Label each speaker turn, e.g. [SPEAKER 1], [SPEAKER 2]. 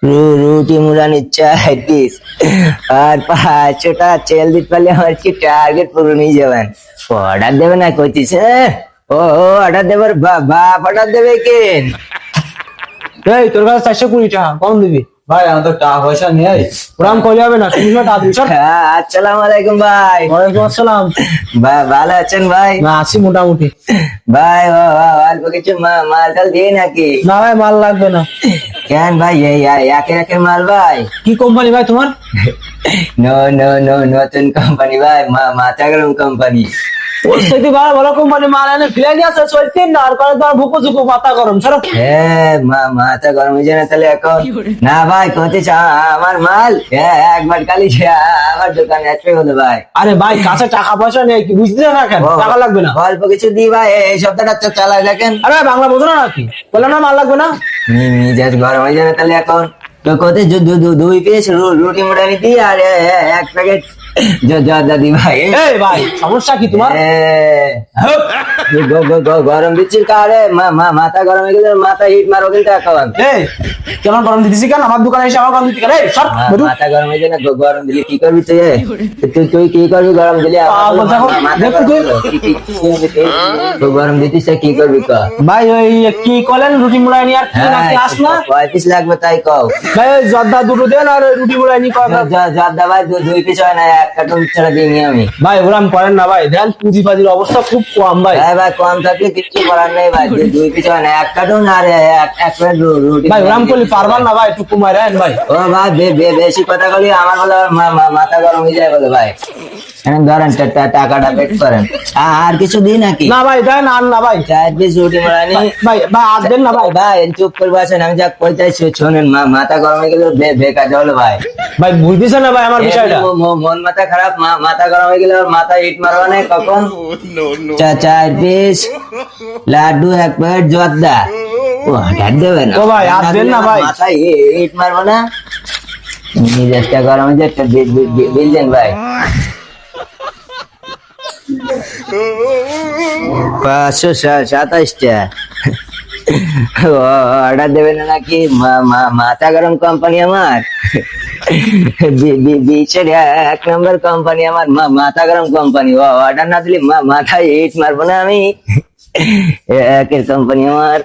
[SPEAKER 1] রুটি মুড়া নিচ্ছে 30 আর 500টা চেল দিতে পারলে আমার কি টার্গেট পূরণ হয়ে যাবেন। অর্ডার দেবে না কইতিছে। ও অর্ডার দেবার বাপ অর্ডার দেবে কেন?
[SPEAKER 2] এই তোর কাছে 420 টাকা কম দিবি।
[SPEAKER 3] ভাই আমার তো টাকা পয়সা নেই।
[SPEAKER 2] ওরাম কইলে হবে না, তুমি টাকা দিবি সর।
[SPEAKER 1] আসসালামু আলাইকুম ভাই।
[SPEAKER 2] ওয়ালাইকুম আসসালাম।
[SPEAKER 1] ভাই ভালো আছেন ভাই?
[SPEAKER 2] না আছি মোটামুটি।
[SPEAKER 1] ভাই অল্প কিছু মাল টাল দিয়ে নাকি?
[SPEAKER 2] না ভাই মাল লাগবে না।
[SPEAKER 1] কেন ভাই এই একের একের মাল ভাই?
[SPEAKER 2] কি কোম্পানি ভাই তোমার?
[SPEAKER 1] নো নো নো নতুন কোম্পানি ভাই, মাথা গরম কোম্পানি।
[SPEAKER 2] ওর সাথে ভালো ভালো কোম্পানি মাল এনে ফিরে নিয়ে আসে চলতে না, আর করে তোমার ভুকো ঝুকো মাথা গরম সর।
[SPEAKER 1] হ্যাঁ মাথা গরম হয়ে যায় না তাহলে এখন? না ভাই কতে আমার মাল একবার কালি আমার দোকানে আসবে হলো ভাই।
[SPEAKER 2] আরে ভাই কাছে টাকা পয়সা নেই, কি বুঝতে না কেন? টাকা লাগবে না।
[SPEAKER 1] অল্প কিছু দি ভাই, এই সপ্তাহটা তো চালায় দেখেন।
[SPEAKER 2] আরে ভাই বাংলা বোঝো না নাকি? বললাম না মাল লাগবে না।
[SPEAKER 1] মিজাজ গরম হয়ে যায় না তাহলে এখন? তো কত 2 পিস রুটি মুড়া নিতি আর 1 প্যাকেট জর্দা দি ভাই।
[SPEAKER 2] এই ভাই সমস্যা কি তোমার?
[SPEAKER 1] গরম দিচ্ছিস কারে? মাথা গরম হয়ে গেলে মাথা হিট মারো কিন্তু এখন।
[SPEAKER 2] এই কেমন গরম দিতেছি কেন? আমার দোকানে এসে আমার গরম দিতে কেন? এই সর বেরু।
[SPEAKER 1] মাথা গরম হয়ে যায় না, গরম দিলে কি করবি তুই? তুই কি করবি গরম দিলে? গরম দিতিস কি করবি ক?
[SPEAKER 2] ভাই ওই কি কলেন রুটি মুড়াই নি আর কি নাকি আস না?
[SPEAKER 1] কয় পিস লাগবে তাই কও।
[SPEAKER 2] ভাই ওই জর্দা দুটো দেন আর ওই রুটি মুড়াই নি কয়।
[SPEAKER 1] জর্দা ভাই 2 পিস হয় না, 1 কার্টুন ছাড়া দিইনি আমি।
[SPEAKER 2] ভাই ওরাম করেন না ভাই, দেন পুঁজি পাজির অবস্থা খুব কম ভাই।
[SPEAKER 1] ভাই কম থাকলে কিছু করার নেই ভাই, 2 পিস হয় না, 1 কার্টুন আর 1 প্লেট রুটি।
[SPEAKER 2] ভাই ওরাম করলে পারবার না ভাই, একটু কমাই দেন ভাই।
[SPEAKER 1] ও ভাই বেশি কথা বলি আমার বলে মাথা গরম হয়ে যায় বলে ভাই। ধরেন টাকাটা পেট করেন। আর কিছু দিই নাকি?
[SPEAKER 2] না ভাই দেন আর না ভাই।
[SPEAKER 1] 4 পিস রুটি মারানি
[SPEAKER 2] ভাই ভাই আর দেন না ভাই।
[SPEAKER 1] ভাই চুপ করবো আছেন, আমি যা কইতে শোনেন। মাথা গরম হয়ে গেলে বেকার হলো ভাই।
[SPEAKER 2] ভাই বুঝতেছেন না ভাই আমার বিষয়টা।
[SPEAKER 1] মন মাথা খারাপ, মাথা গরম হয়ে গেলে মাথা হিট মারবা না কখন? 4 পিস লাড্ডু 1 প্লেট জর্দা। ও হাত দেবে না
[SPEAKER 2] ও ভাই আর দেন না ভাই।
[SPEAKER 1] মাথা হিট মারবো না, মেজাজটা গরম হয়ে যায়। একটা বিল দেন ভাই। 527টা অর্ডার দেবেন নাকি? মাথা গরম কোম্পানি আমার। 20-এর 1 নম্বর কোম্পানি আমার, মাথা গরম কোম্পানি। অর্ডার না দিলে মাথায় হিট মারবো না আমি। 1-এর কোম্পানি আমার।